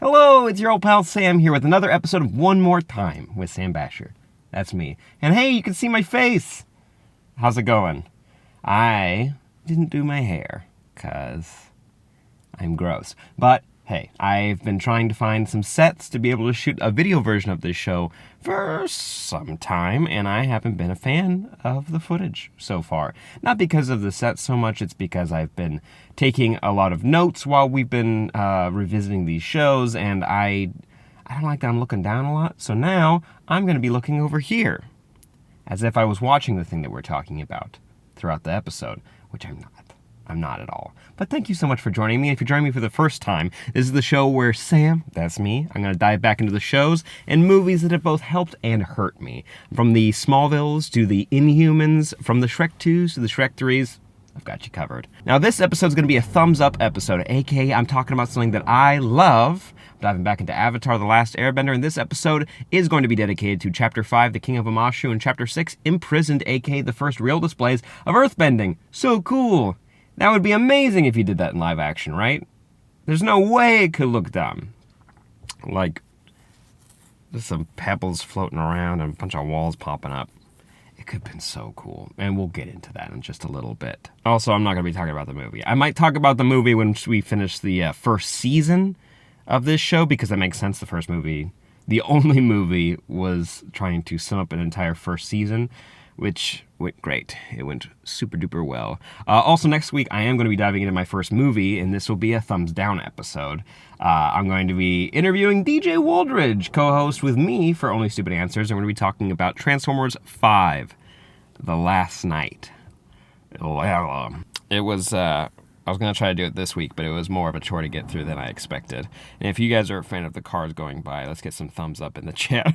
Hello, it's your old pal Sam here with another episode of One More Time with Sam Bashor. That's me. And hey, you can see my face. How's it going? I didn't do my hair, because I'm gross. But hey, I've been trying to find some sets to be able to shoot a video version of this show for some time, and I haven't been a fan of the footage so far. Not because of the set so much, it's because I've been taking a lot of notes while we've been revisiting these shows, and I don't like that I'm looking down a lot, so now I'm going to be looking over here, as if I was watching the thing that we're talking about throughout the episode, which I'm not. I'm not at all. But thank you so much for joining me. If you're joining me for the first time, this is the show where Sam, that's me, I'm going to dive back into the shows and movies that have both helped and hurt me. From the Smallvilles to the Inhumans, from the Shrek 2s to the Shrek 3s, I've got you covered. Now this episode's going to be a thumbs up episode, aka I'm talking about something that I love. I'm diving back into Avatar: The Last Airbender, and this episode is going to be dedicated to Chapter 5, The King of Omashu, and Chapter 6, Imprisoned, aka the first real displays of earthbending. So cool! That would be amazing if you did that in live action, right? There's no way it could look dumb. Like, there's some pebbles floating around and a bunch of walls popping up. It could have been so cool. And we'll get into that in just a little bit. Also, I'm not going to be talking about the movie. I might talk about the movie when we finish the first season of this show, because that makes sense. The first movie, the only movie, was trying to sum up an entire first season, which went great. It went super duper well. Also, next week, I am going to be diving into my first movie, and this will be a thumbs down episode. I'm going to be interviewing DJ Wooldridge, co-host with me for Only Stupid Answers, and we're going to be talking about Transformers 5, The Last Night. It was, I was going to try to do it this week, but it was more of a chore to get through than I expected. And if you guys are a fan of the cars going by, let's get some thumbs up in the chat.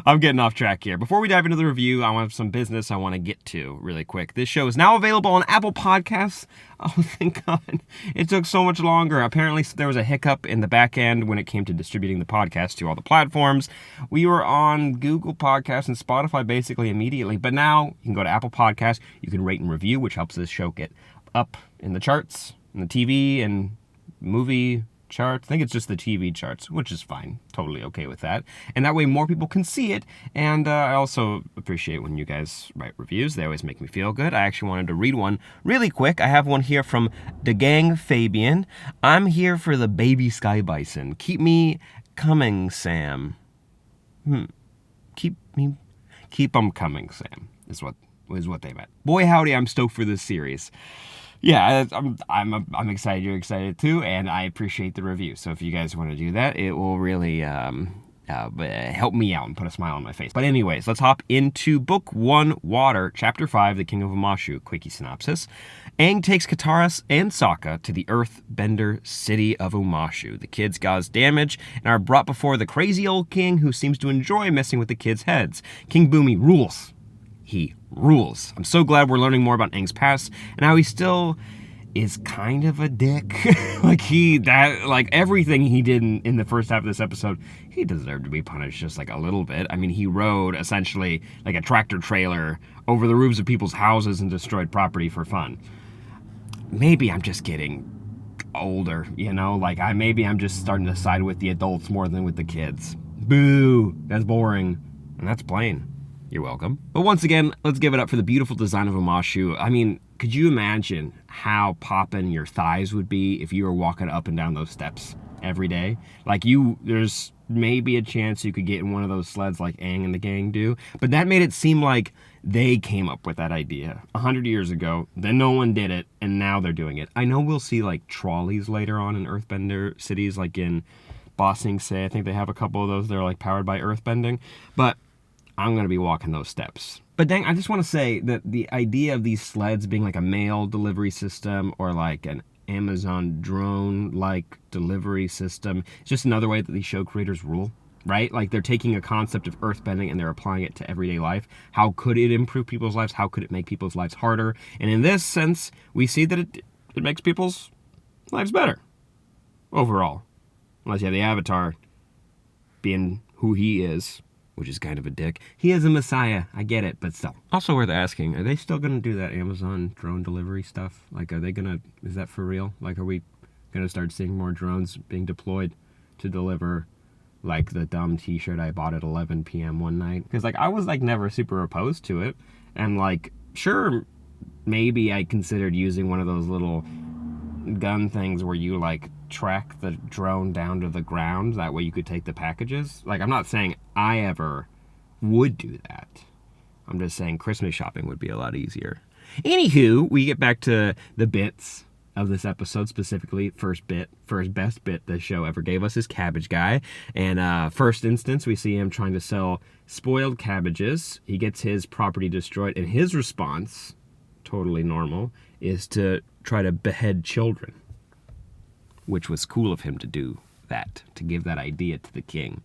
I'm getting off track here. Before we dive into the review, I have some business I want to get to really quick. This show is now available on Apple Podcasts. Oh, thank God. It took so much longer. Apparently, there was a hiccup in the back end when it came to distributing the podcast to all the platforms. We were on Google Podcasts and Spotify basically immediately, but now you can go to Apple Podcasts. You can rate and review, which helps this show get up in the charts, in the TV and movie charts. I think it's just the TV charts, which is fine. Totally okay with that. And that way more people can see it. And I also appreciate when you guys write reviews. They always make me feel good. I actually wanted to read one really quick. I have one here from the gang Fabian. I'm here for the baby sky bison. Keep me coming, Sam. Keep them coming, Sam, is what they meant. Boy, howdy, I'm stoked for this series. Yeah, I'm excited. You're excited too, and I appreciate the review. So if you guys want to do that, it will really help me out and put a smile on my face. But anyways, let's hop into Book 1, Water, Chapter 5, The King of Omashu. Quickie synopsis. Aang takes Katara and Sokka to the earthbender city of Omashu. The kids cause damage and are brought before the crazy old king, who seems to enjoy messing with the kids' heads. King Bumi rules. He rules. I'm so glad we're learning more about Aang's past and how he still is kind of a dick. like everything he did in the first half of this episode, he deserved to be punished just like a little bit. I mean, he rode essentially like a tractor trailer over the roofs of people's houses and destroyed property for fun. Maybe I'm just getting older, maybe I'm just starting to side with the adults more than with the kids. Boo, that's boring. And that's plain. You're welcome. But once again, let's give it up for the beautiful design of Omashu. I mean, could you imagine how poppin' your thighs would be if you were walking up and down those steps every day? There's maybe a chance you could get in one of those sleds like Aang and the gang do. But that made it seem like they came up with that idea 100 years ago. Then no one did it, and now they're doing it. I know we'll see like trolleys later on in earthbender cities, like in Ba Sing Se. I think they have a couple of those that are like powered by earthbending. But I'm going to be walking those steps. But dang, I just want to say that the idea of these sleds being like a mail delivery system or like an Amazon drone-like delivery system is just another way that these show creators rule, right? Like they're taking a concept of earthbending and they're applying it to everyday life. How could it improve people's lives? How could it make people's lives harder? And in this sense, we see that it makes people's lives better overall. Unless you have the Avatar being who he is, which is kind of a dick. He is a messiah. I get it, but still. Also worth asking, are they still going to do that Amazon drone delivery stuff? Like, is that for real? Like, are we Gonna start seeing more drones being deployed to deliver, like, the dumb t-shirt I bought at 11 p.m. one night. Because, like, I was, like, never super opposed to it. And, like, sure, maybe I considered using one of those little gun things where you, like, track the drone down to the ground. That way you could take the packages. Like, I'm not saying I ever would do that. I'm just saying Christmas shopping would be a lot easier. Anywho, we get back to the bits of this episode, specifically first best bit the show ever gave us is Cabbage Guy. And first instance, we see him trying to sell spoiled cabbages. He gets his property destroyed, and his response, totally normal, is to try to behead children. Which was cool of him to do that, to give that idea to the king.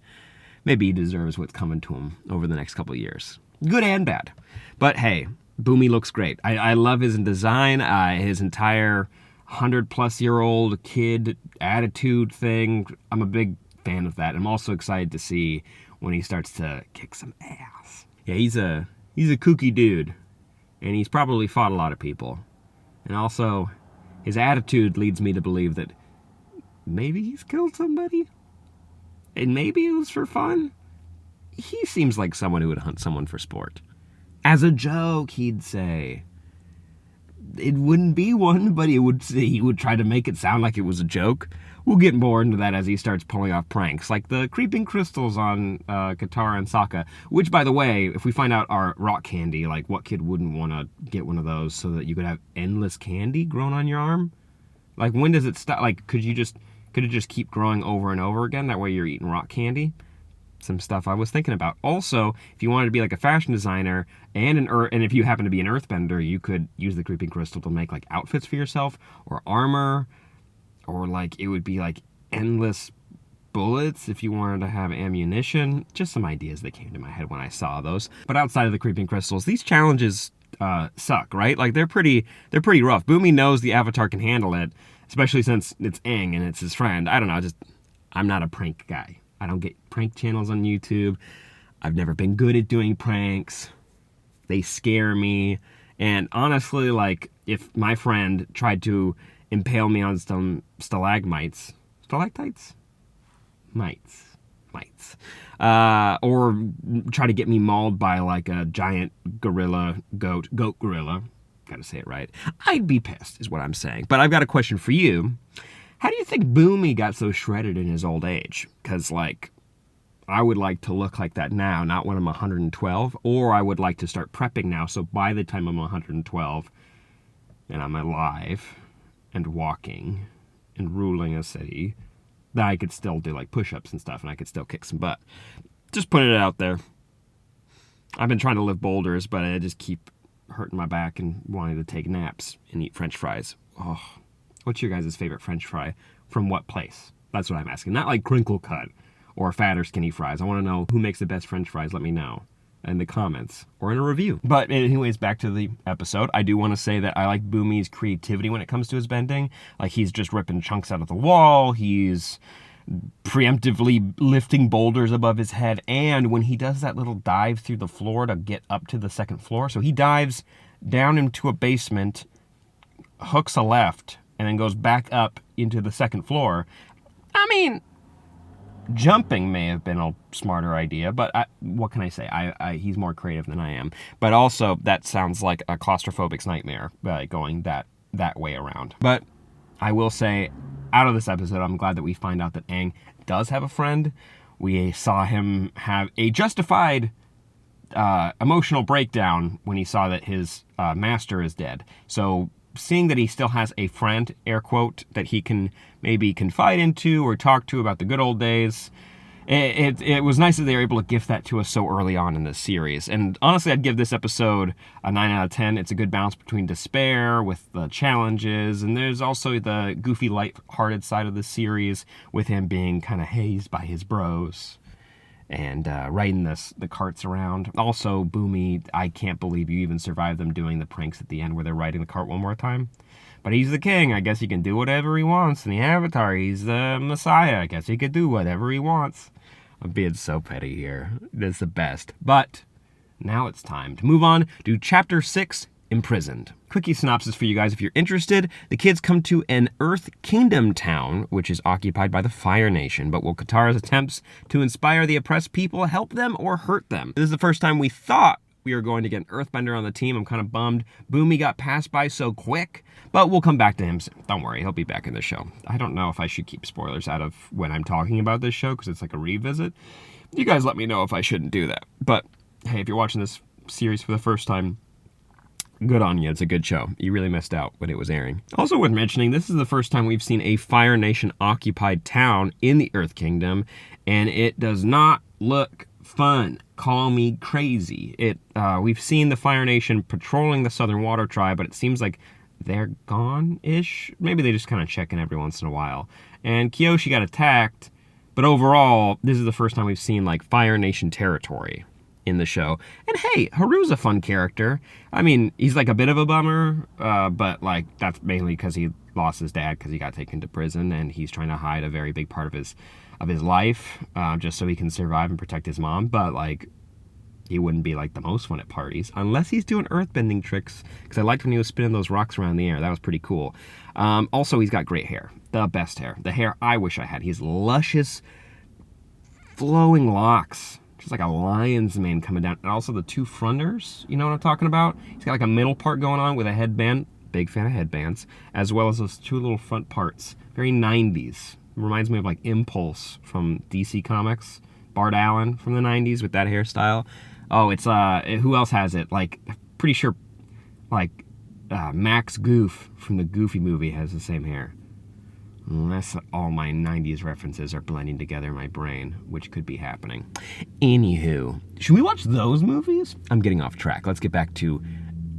Maybe he deserves what's coming to him over the next couple of years. Good and bad. But hey, Boomy looks great. I love his design, his entire 100-plus-year-old kid attitude thing. I'm a big fan of that. I'm also excited to see when he starts to kick some ass. Yeah, he's a kooky dude, and he's probably fought a lot of people. And also, his attitude leads me to believe that maybe he's killed somebody, and maybe it was for fun. He seems like someone who would hunt someone for sport. As a joke, he'd say. It wouldn't be one, but he would try to make it sound like it was a joke. We'll get more into that as he starts pulling off pranks, like the creeping crystals on Katara and Sokka, which, by the way, if we find out are rock candy, like, what kid wouldn't want to get one of those so that you could have endless candy grown on your arm? Like, when does it stop? Like, could it just keep growing over and over again? That way you're eating rock candy? Some stuff I was thinking about. Also, if you wanted to be like a fashion designer and if you happen to be an earthbender, you could use the creeping crystal to make like outfits for yourself or armor, or like it would be like endless bullets if you wanted to have ammunition. Just some ideas that came to my head when I saw those. But outside of the creeping crystals, these challenges suck, right? Like they're pretty rough. Boomy knows the Avatar can handle it, especially since it's Aang and it's his friend. I don't know, I'm not a prank guy. I don't get prank channels on YouTube. I've never been good at doing pranks. They scare me. And honestly, like, if my friend tried to impale me on some stalagmites, or try to get me mauled by, like, a giant goat gorilla, gotta say it right, I'd be pissed, is what I'm saying. But I've got a question for you. How do you think Boomy got so shredded in his old age? Because, like, I would like to look like that now, not when I'm 112, or I would like to start prepping now, so by the time I'm 112 and I'm alive and walking and ruling a city, that I could still do, like, push-ups and stuff, and I could still kick some butt. Just putting it out there. I've been trying to lift boulders, but I just keep hurting my back and wanting to take naps and eat French fries. Oh. What's your guys' favorite French fry? From what place? That's what I'm asking. Not like crinkle cut or fat or skinny fries. I want to know who makes the best French fries. Let me know in the comments or in a review. But anyways, back to the episode. I do want to say that I like Boomy's creativity when it comes to his bending. Like, he's just ripping chunks out of the wall. He's preemptively lifting boulders above his head. And when he does that little dive through the floor to get up to the second floor, so he dives down into a basement, hooks a left, and then goes back up into the second floor. I mean, jumping may have been a smarter idea, but what can I say? He's more creative than I am. But also, that sounds like a claustrophobic's nightmare, going that way around. But I will say, out of this episode, I'm glad that we find out that Aang does have a friend. We saw him have a justified emotional breakdown when he saw that his master is dead. So, seeing that he still has a friend, air quote, that he can maybe confide into or talk to about the good old days, it was nice that they were able to gift that to us so early on in this series. And honestly, I'd give this episode a 9 out of 10. It's a good balance between despair with the challenges, and there's also the goofy, light-hearted side of the series with him being kind of hazed by his bros and riding the carts around. Also, Boomy, I can't believe you even survived them doing the pranks at the end where they're riding the cart one more time. But he's the king. I guess he can do whatever he wants. In the Avatar, he's the Messiah. I guess he could do whatever he wants. I'm being so petty here. That's the best. But now it's time to move on to Chapter 6, Imprisoned. Quickie synopsis for you guys if you're interested. The kids come to an Earth Kingdom town, which is occupied by the Fire Nation, but will Katara's attempts to inspire the oppressed people help them or hurt them? This is the first time we thought we were going to get an Earthbender on the team. I'm kind of bummed Boomy got passed by so quick, but we'll come back to him soon. Don't worry, he'll be back in the show. I don't know if I should keep spoilers out of when I'm talking about this show, because it's like a revisit. You guys let me know if I shouldn't do that. But hey, if you're watching this series for the first time, good on you. It's a good show. You really missed out when it was airing. Also worth mentioning, this is the first time we've seen a Fire Nation occupied town in the Earth Kingdom, and it does not look fun. Call me crazy. We've seen the Fire Nation patrolling the Southern Water Tribe, but it seems like they're gone-ish. Maybe they just kind of check in every once in a while. And Kyoshi got attacked, but overall, this is the first time we've seen like Fire Nation territory in the show. And hey, Haru's a fun character. I mean, he's like a bit of a bummer, but like that's mainly because he lost his dad because he got taken to prison, and he's trying to hide a very big part of his life just so he can survive and protect his mom. But like, he wouldn't be like the most fun at parties unless he's doing earthbending tricks, because I liked when he was spinning those rocks around the air. That was pretty cool. Also, he's got great hair, the best hair, the hair I wish I had. He's luscious, flowing locks, just like a lion's mane coming down. And also the two fronters, you know what I'm talking about? He's got like a middle part going on with a headband. Big fan of headbands, as well as those two little front parts. Very 90s. Reminds me of like Impulse from DC Comics. Bart Allen from the 90s with that hairstyle. Oh, it's, who else has it? Like, pretty sure, like, Max Goof from the Goofy movie has the same hair. Unless all my 90s references are blending together in my brain, which could be happening. Anywho, should we watch those movies? I'm getting off track. Let's get back to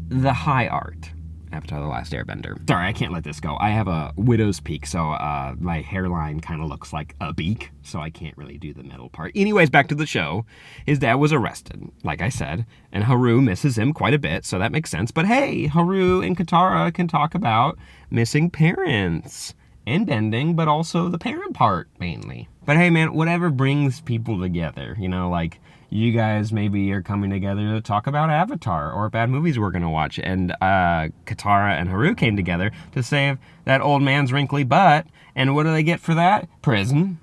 the high art. Avatar: The Last Airbender. Sorry, I can't let this go. I have a widow's peak, so my hairline kind of looks like a beak, so I can't really do the middle part. Anyways, back to the show. His dad was arrested, like I said, and Haru misses him quite a bit, so that makes sense. But hey, Haru and Katara can talk about missing parents and bending, but also the parent part, mainly. But hey, man, whatever brings people together, you know, like, you guys maybe are coming together to talk about Avatar or bad movies we're going to watch. And Katara and Haru came together to save that old man's wrinkly butt. And what do they get for that? Prison.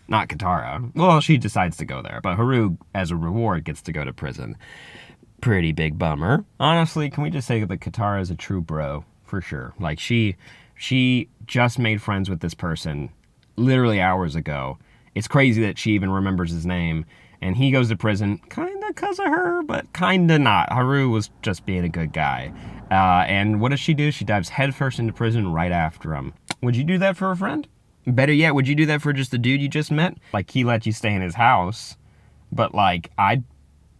Not Katara. Well, she decides to go there. But Haru, as a reward, gets to go to prison. Pretty big bummer. Honestly, can we just say that Katara is a true bro? For sure. Like, she just made friends with this person literally hours ago. It's crazy that she even remembers his name. And he goes to prison, kind of because of her, but kind of not. Haru was just being a good guy. And what does she do? She dives headfirst into prison right after him. Would you do that for a friend? Better yet, would you do that for just a dude you just met? Like, he let you stay in his house. But, like, I'd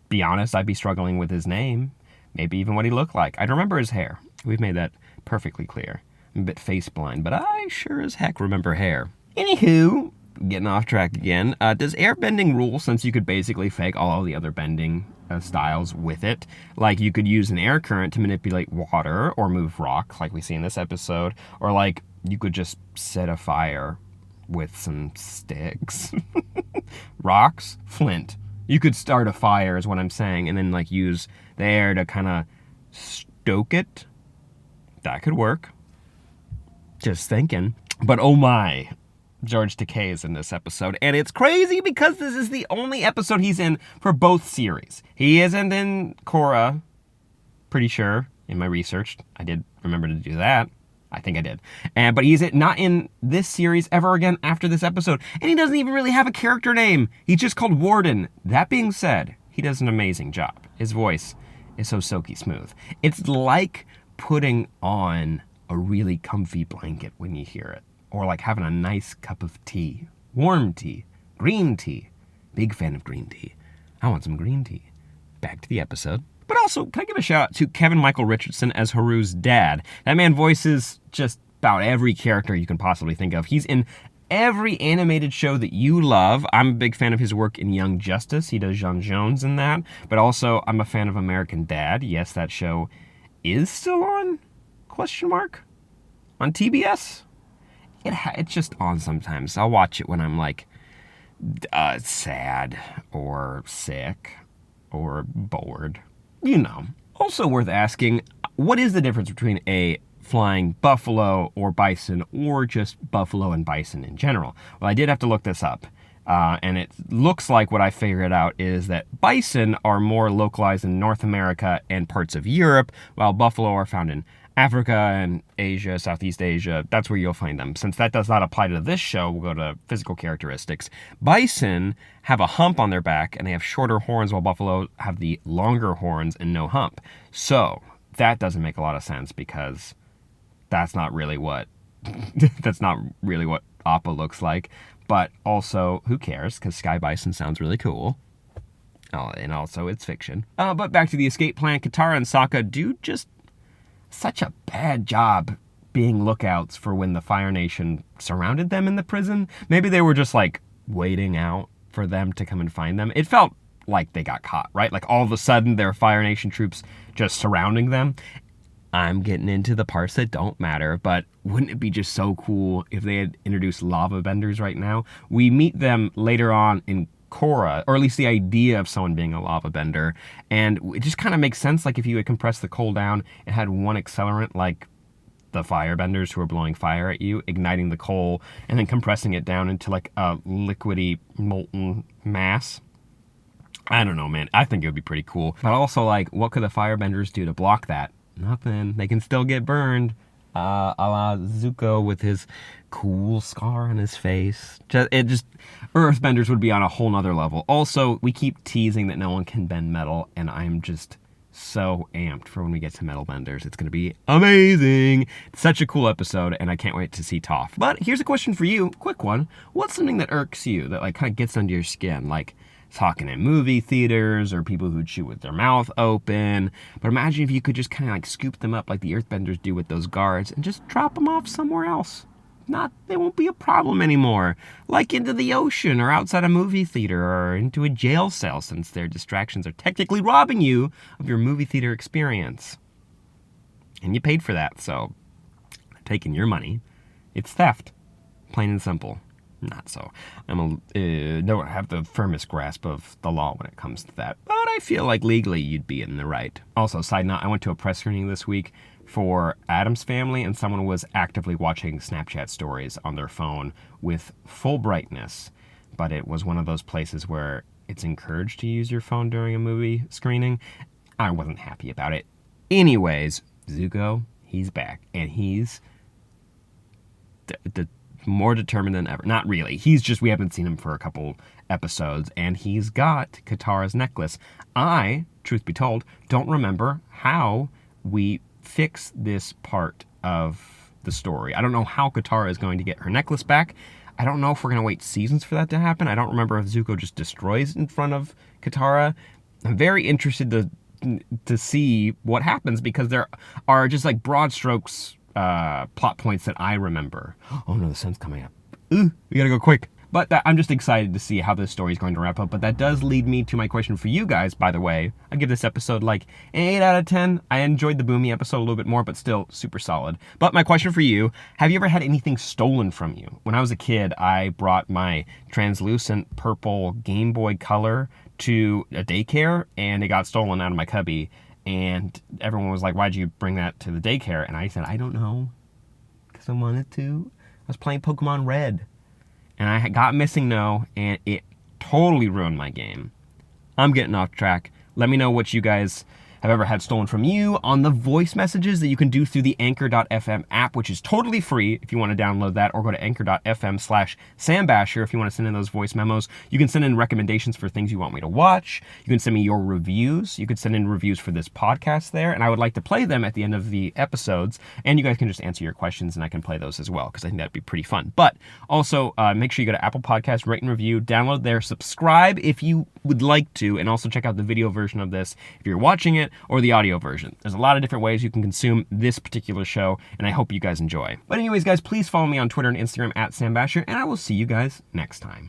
be honest, I'd be struggling with his name. Maybe even what he looked like. I'd remember his hair. We've made that perfectly clear. I'm a bit face blind, but I sure as heck remember hair. Anywho, getting off track again. Does airbending rule, since you could basically fake all the other bending styles with it? Like, you could use an air current to manipulate water or move rock, like we see in this episode. Or, like, you could just set a fire with some sticks. Rocks, flint. You could start a fire is what I'm saying, and then, like, use the air to kind of stoke it. That could work. Just thinking. But oh my, George Takei is in this episode, and it's crazy because this is the only episode he's in for both series. He isn't in Korra, pretty sure, in my research. I did remember to do that. I think I did. But he's not in this series ever again after this episode, and he doesn't even really have a character name. He's just called Warden. That being said, he does an amazing job. His voice is so silky smooth. It's like putting on a really comfy blanket when you hear it. Or like having a nice cup of tea. Warm tea. Green tea. Big fan of green tea. I want some green tea. Back to the episode. But also, can I give a shout out to Kevin Michael Richardson as Haru's dad? That man voices just about every character you can possibly think of. He's in every animated show that you love. I'm a big fan of his work in Young Justice. He does John Jones in that. But also, I'm a fan of American Dad. Yes, that show is still on? Question mark? On TBS? It's just on sometimes. I'll watch it when I'm like sad or sick or bored. You know. Also worth asking, what is the difference between a flying buffalo or bison, or just buffalo and bison in general? Well, I did have to look this up. And it looks like what I figured out is that bison are more localized in North America and parts of Europe, while buffalo are found in Africa and Asia, Southeast Asia. That's where you'll find them. Since that does not apply to this show, we'll go to physical characteristics. Bison have a hump on their back, and they have shorter horns, while buffalo have the longer horns and no hump. So that doesn't make a lot of sense, because that's not really what Appa looks like. But also, who cares? Because Sky Bison sounds really cool. Oh, and also, it's fiction. But back to the escape plan. Katara and Sokka do just such a bad job being lookouts for when the Fire Nation surrounded them in the prison. Maybe they were just, like, waiting out for them to come and find them. It felt like they got caught, right? Like, all of a sudden, there are Fire Nation troops just surrounding them. I'm getting into the parts that don't matter, but wouldn't it be just so cool if they had introduced lava benders right now? We meet them later on in Korra, or at least the idea of someone being a lava bender, and it just kind of makes sense, like if you had compressed the coal down and had one accelerant, like the firebenders who are blowing fire at you, igniting the coal, and then compressing it down into like a liquidy molten mass. I don't know, man. I think it would be pretty cool. But also, like, what could the firebenders do to block that? Nothing. They can still get burned. A la Zuko with his cool scar on his face. Earthbenders would be on a whole nother level. Also, we keep teasing that no one can bend metal, and I'm just so amped for when we get to metal benders. It's going to be amazing. It's such a cool episode, and I can't wait to see Toph. But here's a question for you, quick one. What's something that irks you, that like kind of gets under your skin? Like talking in movie theaters, or people who chew with their mouth open. But imagine if you could just kind of like scoop them up like the Earthbenders do with those guards and just drop them off somewhere else. They won't be a problem anymore. Like into the ocean, or outside a movie theater, or into a jail cell, since their distractions are technically robbing you of your movie theater experience. And you paid for that, so taking your money. It's theft. Plain and simple. Not so. Don't have the firmest grasp of the law when it comes to that, but I feel like legally you'd be in the right. Also, side note, I went to a press screening this week for Addams Family, and someone was actively watching Snapchat stories on their phone with full brightness, but it was one of those places where it's encouraged to use your phone during a movie screening. I wasn't happy about it. Anyways, Zuko, he's back, and he's more determined than ever. Not really. We haven't seen him for a couple episodes, and he's got Katara's necklace. I, truth be told, don't remember how we fix this part of the story. I don't know how Katara is going to get her necklace back. I don't know if we're going to wait seasons for that to happen. I don't remember if Zuko just destroys it in front of Katara. I'm very interested to see what happens, because there are just like broad strokes plot points that I remember. Oh no, the sun's coming up. We gotta go quick. But I'm just excited to see how this story is going to wrap up. But that does lead me to my question for you guys, by the way. I give this episode like an 8 out of 10. I enjoyed the Boomy episode a little bit more, but still super solid. But my question for you, have you ever had anything stolen from you? When I was a kid, I brought my translucent purple Game Boy Color to a daycare, and it got stolen out of my cubby. And everyone was like, why'd you bring that to the daycare? And I said, I don't know, because I wanted to. I was playing Pokemon Red, and I got Missing No, and it totally ruined my game. I'm getting off track. Let me know what you guys have ever had stolen from you on the voice messages that you can do through the Anchor.fm app, which is totally free if you want to download that, or go to Anchor.fm/SamBasher if you want to send in those voice memos. You can send in recommendations for things you want me to watch. You can send me your reviews. You can send in reviews for this podcast there, and I would like to play them at the end of the episodes, and you guys can just answer your questions, and I can play those as well, because I think that'd be pretty fun. But also, make sure you go to Apple Podcasts, rate and review, download there, subscribe if you would like to, and also check out the video version of this if you're watching it, or the audio version. There's a lot of different ways you can consume this particular show, and I hope you guys enjoy. But anyways, guys, please follow me on Twitter and Instagram @SamBasher, and I will see you guys next time.